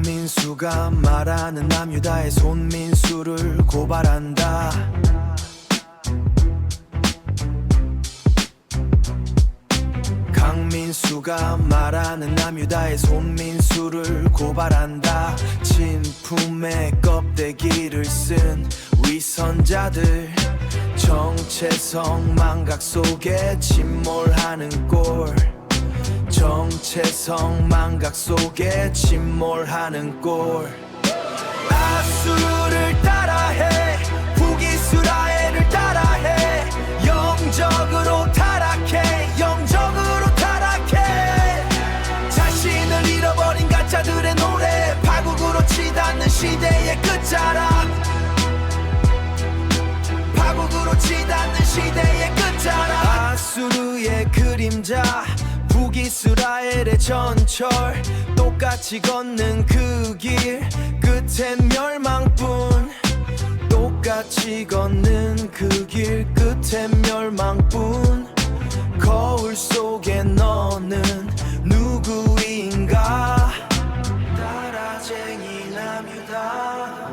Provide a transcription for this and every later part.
강민수가 말하는 남유다의 손민수를 고발한다. 강민수가 말하는 남유다의 손민수를 고발한다. 진품의 껍데기를 쓴 위선자들, 정체성 망각 속에 침몰하는 꼴, 정체성 망각 속에 침몰하는 꼴. 아수르를 따라해, 북이스라엘을 따라해, 영적으로 타락해, 영적으로 타락해. 자신을 잃어버린 가짜들의 노래, 파국으로 치닫는 시대의 끝자락, 파국으로 치닫는 시대의 끝자락. 아수르의 그림자, 북이스라엘의 전철, 똑같이 걷는 그 길 끝엔 멸망뿐, 똑같이 걷는 그 길 끝엔 멸망뿐. 거울 속에 너는 누구인가? 따라쟁이 남유다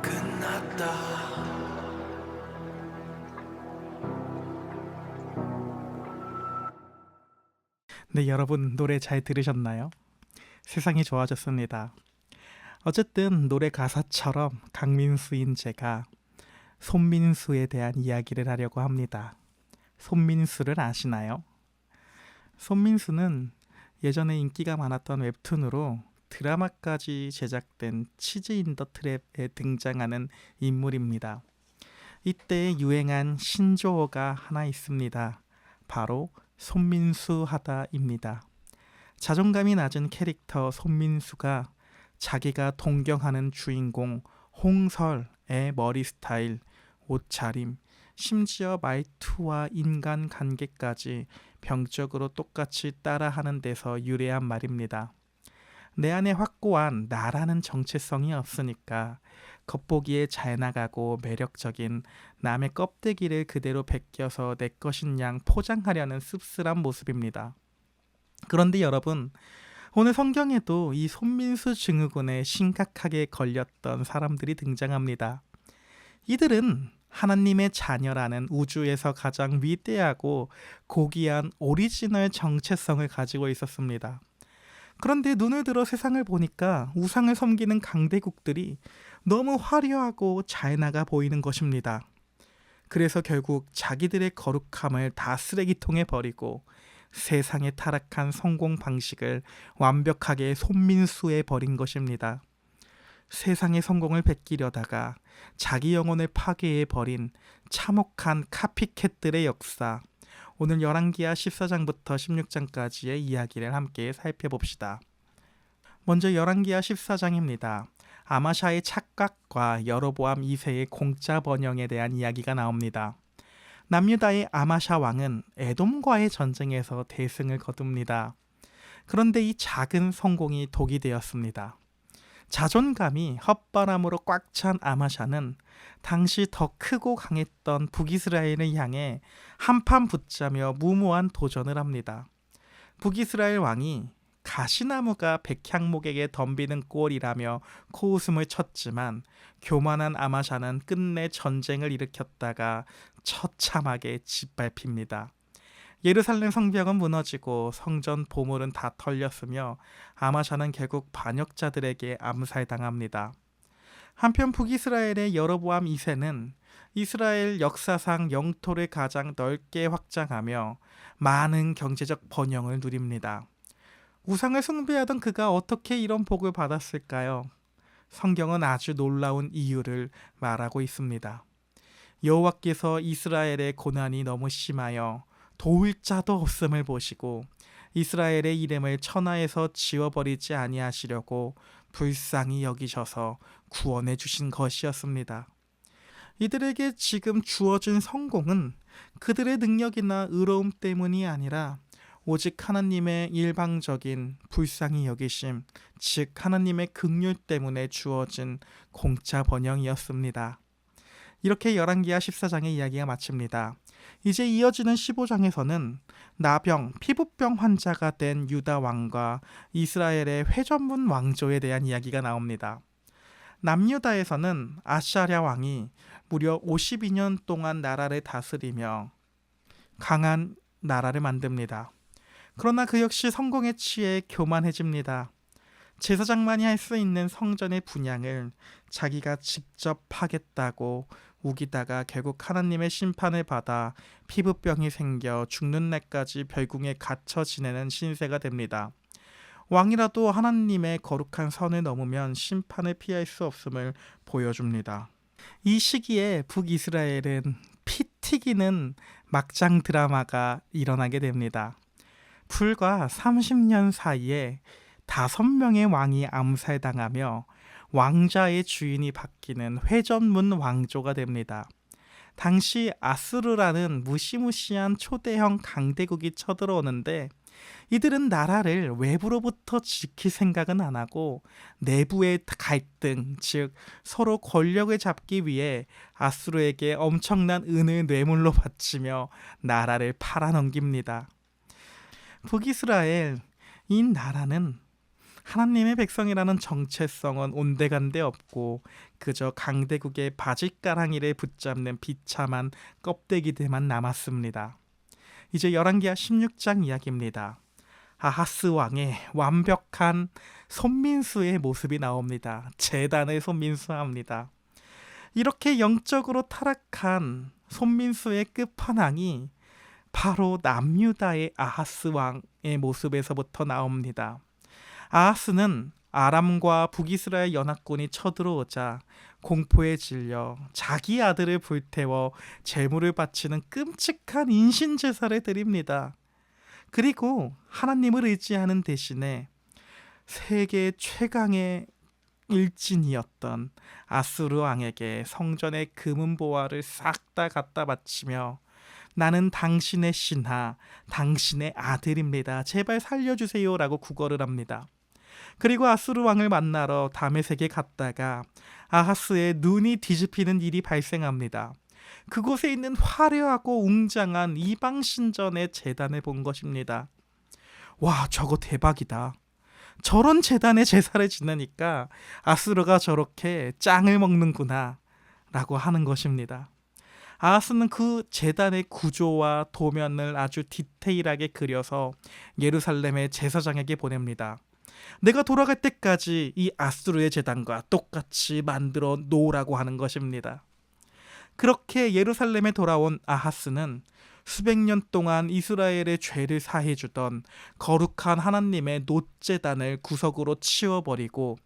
끝났다. 네, 여러분 노래 잘 들으셨나요? 세상이 좋아졌습니다. 어쨌든 노래 가사처럼 강민수인 제가 손민수에 대한 이야기를 하려고 합니다. 손민수를 아시나요? 손민수는 예전에 인기가 많았던 웹툰으로 드라마까지 제작된 치즈 인 더 트랩에 등장하는 인물입니다. 이때 유행한 신조어가 하나 있습니다. 바로 손민수하다입니다. 자존감이 낮은 캐릭터 손민수가 자기가 동경하는 주인공 홍설의 머리 스타일, 옷차림, 심지어 말투와 인간관계까지 병적으로 똑같이 따라하는 데서 유래한 말입니다. 내 안에 확고한 나라는 정체성이 없으니까 겉보기에 잘 나가고 매력적인 남의 껍데기를 그대로 베껴서 내 것인 양 포장하려는 씁쓸한 모습입니다. 그런데 여러분, 오늘 성경에도 이 손민수 증후군에 심각하게 걸렸던 사람들이 등장합니다. 이들은 하나님의 자녀라는 우주에서 가장 위대하고 고귀한 오리지널 정체성을 가지고 있었습니다. 그런데 눈을 들어 세상을 보니까 우상을 섬기는 강대국들이 너무 화려하고 잘 나가 보이는 것입니다. 그래서 결국 자기들의 거룩함을 다 쓰레기통에 버리고 세상에 타락한 성공 방식을 완벽하게 손민수해 버린 것입니다. 세상의 성공을 베끼려다가 자기 영혼을 파괴해 버린 참혹한 카피캣들의 역사, 오늘 열왕기하 14장부터 16장까지의 이야기를 함께 살펴봅시다. 먼저 열왕기하 14장입니다. 아마샤의 착각과 여로보암 2세의 공짜 번영에 대한 이야기가 나옵니다. 남유다의 아마샤 왕은 에돔과의 전쟁에서 대승을 거둡니다. 그런데 이 작은 성공이 독이 되었습니다. 자존감이 헛바람으로 꽉 찬 아마샤는 당시 더 크고 강했던 북이스라엘을 향해 한판 붙자며 무모한 도전을 합니다. 북이스라엘 왕이 가시나무가 백향목에게 덤비는 꼴이라며 코웃음을 쳤지만 교만한 아마샤는 끝내 전쟁을 일으켰다가 처참하게 짓밟힙니다. 예루살렘 성벽은 무너지고 성전 보물은 다 털렸으며 아마샤는 결국 반역자들에게 암살당합니다. 한편 북이스라엘의 여로보암 2세는 이스라엘 역사상 영토를 가장 넓게 확장하며 많은 경제적 번영을 누립니다. 우상을 숭배하던 그가 어떻게 이런 복을 받았을까요? 성경은 아주 놀라운 이유를 말하고 있습니다. 여호와께서 이스라엘의 고난이 너무 심하여 도울 자도 없음을 보시고 이스라엘의 이름을 천하에서 지워버리지 아니하시려고 불쌍히 여기셔서 구원해 주신 것이었습니다. 이들에게 지금 주어진 성공은 그들의 능력이나 의로움 때문이 아니라 오직 하나님의 일방적인 불쌍히 여기심, 즉 하나님의 긍휼 때문에 주어진 공짜 번영이었습니다. 이렇게 열왕기하 14장의 이야기가 마칩니다. 이제 이어지는 15장에서는 나병, 피부병 환자가 된 유다 왕과 이스라엘의 회전문 왕조에 대한 이야기가 나옵니다. 남유다에서는 아샤랴 왕이 무려 52년 동안 나라를 다스리며 강한 나라를 만듭니다. 그러나 그 역시 성공에 취해 교만해집니다. 제사장만이 할 수 있는 성전의 분향을 자기가 직접 하겠다고 우기다가 결국 하나님의 심판을 받아 피부병이 생겨 죽는 날까지 별궁에 갇혀 지내는 신세가 됩니다. 왕이라도 하나님의 거룩한 선을 넘으면 심판을 피할 수 없음을 보여줍니다. 이 시기에 북이스라엘은 피 튀기는 막장 드라마가 일어나게 됩니다. 불과 30년 사이에 5명의 왕이 암살당하며 왕자의 주인이 바뀌는 회전문 왕조가 됩니다. 당시 아수르라는 무시무시한 초대형 강대국이 쳐들어오는데 이들은 나라를 외부로부터 지킬 생각은 안 하고 내부의 갈등, 즉 서로 권력을 잡기 위해 아수르에게 엄청난 은을 뇌물로 바치며 나라를 팔아넘깁니다. 북이스라엘, 이 나라는 하나님의 백성이라는 정체성은 온데간데 없고 그저 강대국의 바짓가랑이를 붙잡는 비참한 껍데기들만 남았습니다. 이제 열왕기하 16장 이야기입니다. 아하스 왕의 완벽한 손민수의 모습이 나옵니다. 재단을 손민수합니다. 이렇게 영적으로 타락한 손민수의 끝판왕이 바로 남유다의 아하스 왕의 모습에서부터 나옵니다. 아하스는 아람과 북이스라엘 연합군이 쳐들어오자 공포에 질려 자기 아들을 불태워 제물을 바치는 끔찍한 인신제사를 드립니다. 그리고 하나님을 의지하는 대신에 세계 최강의 일진이었던 아수르 왕에게 성전의 금은보화를 싹 다 갖다 바치며 나는 당신의 신하, 당신의 아들입니다. 제발 살려주세요 라고 구걸을 합니다. 그리고 아수르 왕을 만나러 다메섹에 갔다가 아하스의 눈이 뒤집히는 일이 발생합니다. 그곳에 있는 화려하고 웅장한 이방 신전의 제단을 본 것입니다. 와, 저거 대박이다. 저런 제단에 제사를 지내니까 아수르가 저렇게 짱을 먹는구나 라고 하는 것입니다. 아하스는 그 제단의 구조와 도면을 아주 디테일하게 그려서 예루살렘의 제사장에게 보냅니다. 내가 돌아갈 때까지 이 아수르의 제단과 똑같이 만들어 놓으라고 하는 것입니다. 그렇게 예루살렘에 돌아온 아하스는 수백 년 동안 이스라엘의 죄를 사해주던 거룩한 하나님의 놋제단을 구석으로 치워버리고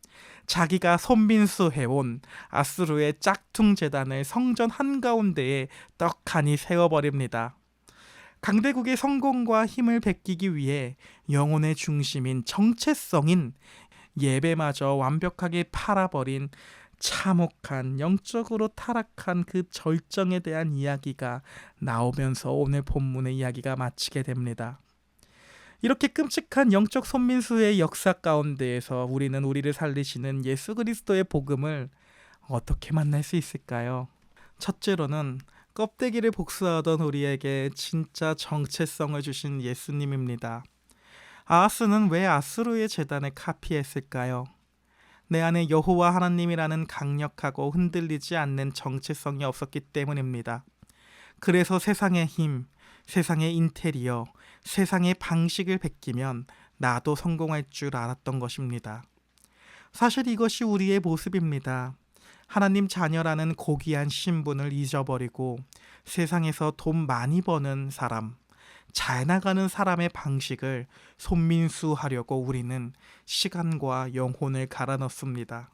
자기가 손민수해온 아수르의 짝퉁 제단을 성전 한가운데에 떡하니 세워버립니다. 강대국의 성공과 힘을 베끼기 위해 영혼의 중심인 정체성인 예배마저 완벽하게 팔아버린 참혹한 영적으로 타락한 그 절정에 대한 이야기가 나오면서 오늘 본문의 이야기가 마치게 됩니다. 이렇게 끔찍한 영적 손민수의 역사 가운데에서 우리는 우리를 살리시는 예수 그리스도의 복음을 어떻게 만날 수 있을까요? 첫째로는 껍데기를 복수하던 우리에게 진짜 정체성을 주신 예수님입니다. 아하스는 왜 아수르의 제단을 카피했을까요? 내 안에 여호와 하나님이라는 강력하고 흔들리지 않는 정체성이 없었기 때문입니다. 그래서 세상의 힘, 세상의 인테리어, 세상의 방식을 베끼면 나도 성공할 줄 알았던 것입니다. 사실 이것이 우리의 모습입니다. 하나님 자녀라는 고귀한 신분을 잊어버리고 세상에서 돈 많이 버는 사람, 잘 나가는 사람의 방식을 손민수하려고 우리는 시간과 영혼을 갈아 넣습니다.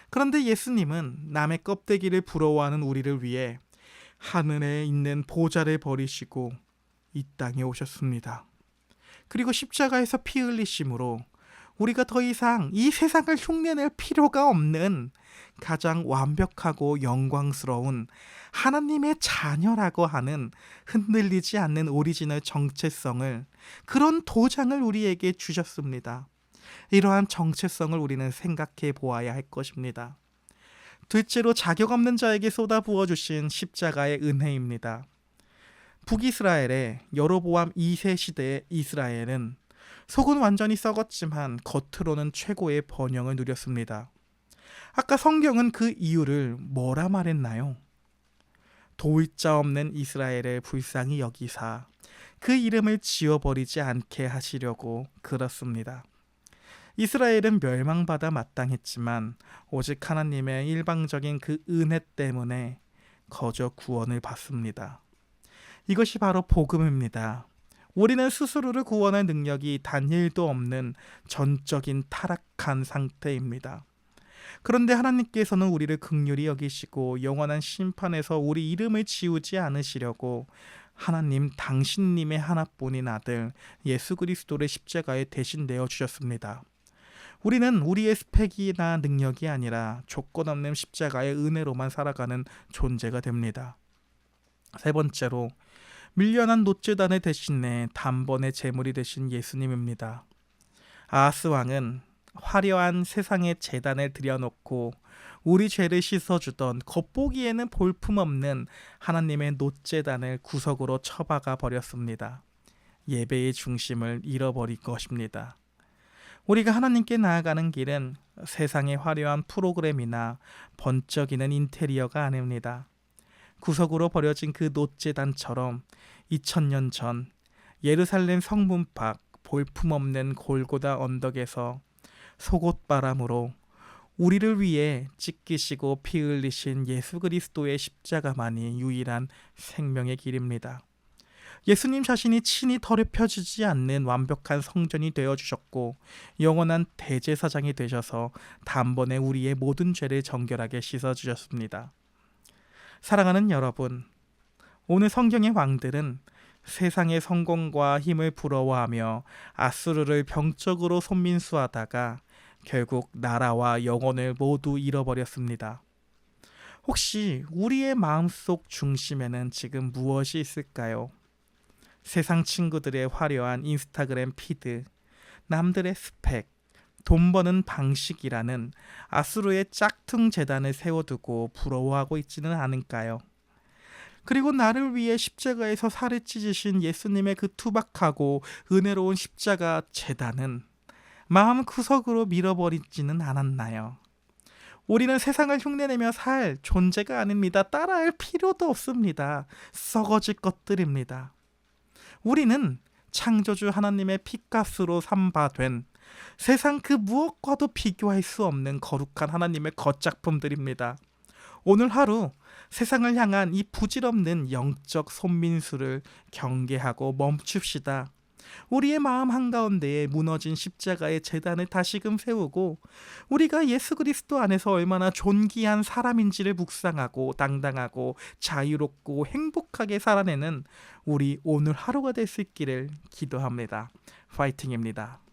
그런데 예수님은 남의 껍데기를 부러워하는 우리를 위해 하늘에 있는 보좌를 버리시고 이 땅에 오셨습니다. 그리고 십자가에서 피 흘리심으로 우리가 더 이상 이 세상을 흉내낼 필요가 없는 가장 완벽하고 영광스러운 하나님의 자녀라고 하는 흔들리지 않는 오리지널 정체성을, 그런 도장을 우리에게 주셨습니다. 이러한 정체성을 우리는 생각해 보아야 할 것입니다. 둘째로 자격 없는 자에게 쏟아부어 주신 십자가의 은혜입니다. 북이스라엘의 여로보암 2세 시대의 이스라엘은 속은 완전히 썩었지만 겉으로는 최고의 번영을 누렸습니다. 아까 성경은 그 이유를 뭐라 말했나요? 도울자 없는 이스라엘을 불쌍히 여기사 그 이름을 지워버리지 않게 하시려고 그렇습니다. 이스라엘은 멸망받아 마땅했지만 오직 하나님의 일방적인 그 은혜 때문에 거저 구원을 받습니다. 이것이 바로 복음입니다. 우리는 스스로를 구원할 능력이 단일도 없는 전적인 타락한 상태입니다. 그런데 하나님께서는 우리를 긍휼히 여기시고 영원한 심판에서 우리 이름을 지우지 않으시려고 하나님 당신님의 하나뿐인 아들 예수 그리스도를 십자가에 대신 내어주셨습니다. 우리는 우리의 스펙이나 능력이 아니라 조건 없는 십자가의 은혜로만 살아가는 존재가 됩니다. 세 번째로 밀려난 놋제단을 대신해 단번에 제물이 되신 예수님입니다. 아하스 왕은 화려한 세상의 제단을 들여놓고 우리 죄를 씻어주던 겉보기에는 볼품없는 하나님의 놋제단을 구석으로 처박아 버렸습니다. 예배의 중심을 잃어버린 것입니다. 우리가 하나님께 나아가는 길은 세상의 화려한 프로그램이나 번쩍이는 인테리어가 아닙니다. 구석으로 버려진 그 놋제단처럼 2000년 전 예루살렘 성문 밖 볼품없는 골고다 언덕에서 속옷바람으로 우리를 위해 찢기시고 피 흘리신 예수 그리스도의 십자가만이 유일한 생명의 길입니다. 예수님 자신이 친히 더럽혀지지 않는 완벽한 성전이 되어주셨고 영원한 대제사장이 되셔서 단번에 우리의 모든 죄를 정결하게 씻어주셨습니다. 사랑하는 여러분, 오늘 성경의 왕들은 세상의 성공과 힘을 부러워하며 아수르를 병적으로 손민수하다가 결국 나라와 영혼을 모두 잃어버렸습니다. 혹시 우리의 마음속 중심에는 지금 무엇이 있을까요? 세상 친구들의 화려한 인스타그램 피드, 남들의 스펙, 돈 버는 방식이라는 아수르의 짝퉁 재단을 세워두고 부러워하고 있지는 않을까요? 그리고 나를 위해 십자가에서 살을 찢으신 예수님의 그 투박하고 은혜로운 십자가 재단은 마음 구석으로 밀어버리지는 않았나요? 우리는 세상을 흉내내며 살 존재가 아닙니다. 따라할 필요도 없습니다. 썩어질 것들입니다. 우리는 창조주 하나님의 피값으로 삼바된 세상 그 무엇과도 비교할 수 없는 거룩한 하나님의 겉작품들입니다. 오늘 하루 세상을 향한 이 부질없는 영적 손민수를 경계하고 멈춥시다. 우리의 마음 한가운데에 무너진 십자가의 제단을 다시금 세우고 우리가 예수 그리스도 안에서 얼마나 존귀한 사람인지를 묵상하고 당당하고 자유롭고 행복하게 살아내는 우리 오늘 하루가 될 수 있기를 기도합니다. 파이팅입니다.